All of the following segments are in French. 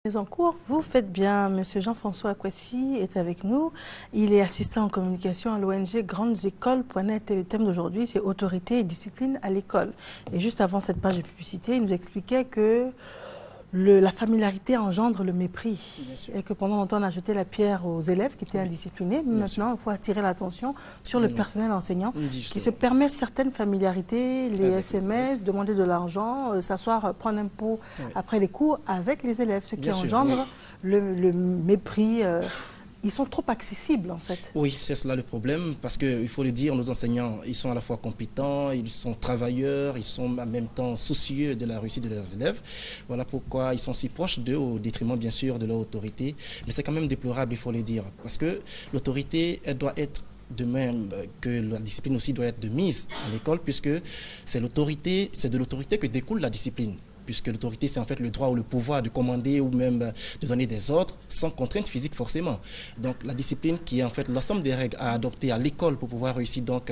En cours, vous faites bien. Monsieur Jean-François Akwasi est avec nous. Il est assistant en communication à l'ONG Grandesécoles.net et le thème d'aujourd'hui, c'est autorité et discipline à l'école. Et juste avant cette page de publicité, il nous expliquait que la familiarité engendre le mépris et que pendant longtemps on a jeté la pierre aux élèves qui étaient indisciplinés. Maintenant, il faut attirer l'attention sur le personnel enseignant qui se permet certaines familiarités, les SMS, demander de l'argent, s'asseoir, prendre un pot après les cours avec les élèves, ce qui engendre le mépris. Ils sont trop accessibles, en fait. Oui, c'est cela le problème, parce qu'il faut le dire, nos enseignants, ils sont à la fois compétents, ils sont travailleurs, ils sont en même temps soucieux de la réussite de leurs élèves. Voilà pourquoi ils sont si proches d'eux, au détriment, bien sûr, de leur autorité. Mais c'est quand même déplorable, il faut le dire, parce que l'autorité, elle doit être de même que la discipline aussi doit être de mise à l'école, puisque c'est de l'autorité que découle la discipline. Puisque l'autorité, c'est en fait le droit ou le pouvoir de commander ou même de donner des ordres sans contrainte physique forcément. Donc la discipline qui est en fait l'ensemble des règles à adopter à l'école pour pouvoir réussir donc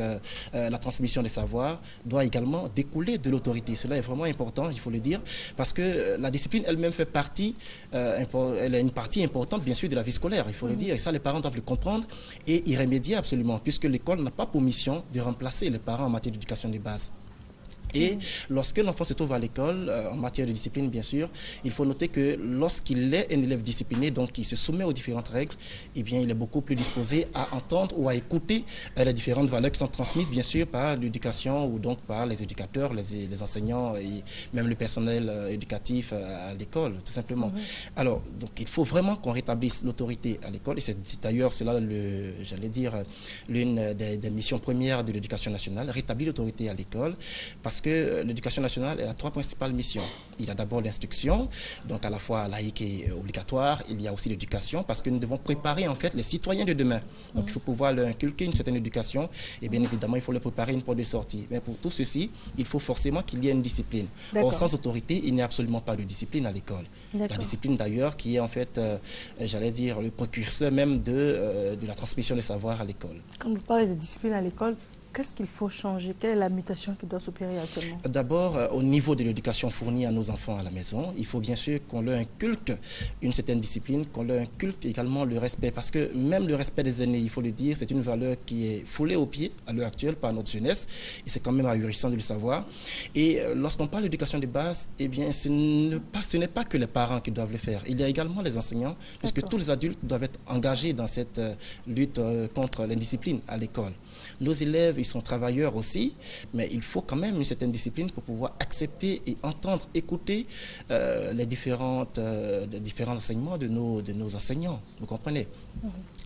la transmission des savoirs doit également découler de l'autorité. Cela est vraiment important, il faut le dire, parce que la discipline elle-même fait partie, elle est une partie importante bien sûr de la vie scolaire, il faut le dire, et ça les parents doivent le comprendre et y remédier absolument, puisque l'école n'a pas pour mission de remplacer les parents en matière d'éducation de base. Et lorsque l'enfant se trouve à l'école, en matière de discipline bien sûr, il faut noter que lorsqu'il est un élève discipliné, donc qui se soumet aux différentes règles, eh bien il est beaucoup plus disposé à entendre ou à écouter les différentes valeurs qui sont transmises bien sûr par l'éducation ou donc par les éducateurs, les enseignants et même le personnel éducatif à l'école tout simplement. Alors donc il faut vraiment qu'on rétablisse l'autorité à l'école et c'est d'ailleurs cela j'allais dire l'une des missions premières de l'éducation nationale, rétablir l'autorité à l'école parce que l'éducation nationale elle a trois principales missions. Il y a d'abord l'instruction, donc à la fois laïque et obligatoire. Il y a aussi l'éducation, parce que nous devons préparer en fait les citoyens de demain. Donc il faut pouvoir leur inculquer une certaine éducation et bien évidemment il faut leur préparer une porte de sortie. Mais pour tout ceci, il faut forcément qu'il y ait une discipline. Or sans autorité, il n'y a absolument pas de discipline à l'école. La discipline d'ailleurs qui est en fait, j'allais dire, le précurseur même de la transmission des savoirs à l'école. Quand vous parlez de discipline à l'école, qu'est-ce qu'il faut changer? Quelle est la mutation qui doit s'opérer actuellement? D'abord, au niveau de l'éducation fournie à nos enfants à la maison, il faut bien sûr qu'on leur inculque une certaine discipline, qu'on leur inculque également le respect. Parce que même le respect des aînés, il faut le dire, c'est une valeur qui est foulée aux pieds à l'heure actuelle par notre jeunesse. Et c'est quand même ahurissant de le savoir. Et lorsqu'on parle d'éducation de base, eh bien, ce n'est pas que les parents qui doivent le faire. Il y a également les enseignants, puisque tous les adultes doivent être engagés dans cette lutte contre l'indiscipline à l'école. Nos élèves, ils sont travailleurs aussi, mais il faut quand même une certaine discipline pour pouvoir accepter et entendre, écouter les différents enseignements de nos enseignants. Vous comprenez?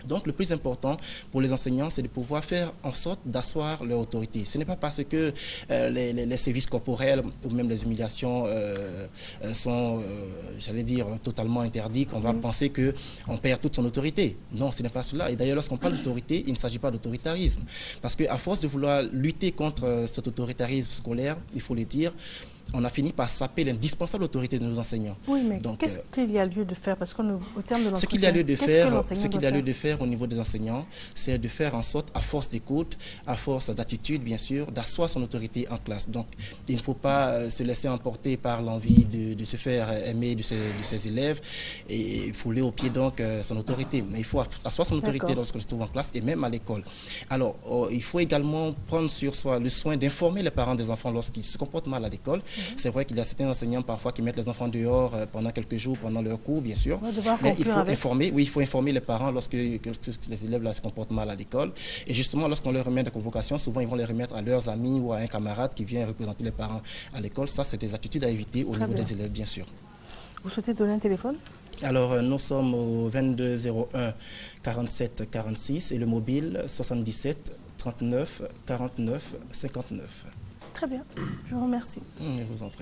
Donc le plus important pour les enseignants, c'est de pouvoir faire en sorte d'asseoir leur autorité. Ce n'est pas parce que les services corporels ou même les humiliations sont, j'allais dire, totalement interdits qu'on va penser qu'on perd toute son autorité. Non, ce n'est pas cela. Et d'ailleurs, lorsqu'on parle d'autorité, il ne s'agit pas d'autoritarisme. Parce qu'à force de vouloir lutter contre cet autoritarisme scolaire, il faut le dire, on a fini par saper l'indispensable autorité de nos enseignants. Oui, mais qu'est-ce qu'il y a lieu de faire? Parce qu'au terme de l'entretien, ce qu'il y a lieu de faire au niveau des enseignants, c'est de faire en sorte, à force d'écoute, à force d'attitude, bien sûr, d'asseoir son autorité en classe. Donc, il ne faut pas se laisser emporter par l'envie de se faire aimer de ses élèves et fouler au pied donc son autorité. Mais il faut asseoir son autorité lorsqu'on se trouve en classe et même à l'école. Alors, il faut également prendre sur soi le soin d'informer les parents des enfants lorsqu'ils se comportent mal à l'école. C'est vrai qu'il y a certains enseignants parfois qui mettent les enfants dehors pendant quelques jours, pendant leur cours, bien sûr. Mais il faut informer les parents lorsque les élèves là, se comportent mal à l'école. Et justement, lorsqu'on leur remet des convocations, souvent ils vont les remettre à leurs amis ou à un camarade qui vient représenter les parents à l'école. Ça, c'est des attitudes à éviter au niveau des élèves, bien sûr. Vous souhaitez donner un téléphone? Alors, nous sommes au 22 01 47 46 et le mobile 77 39 49 59. Très bien, je vous remercie. Je vous en prie.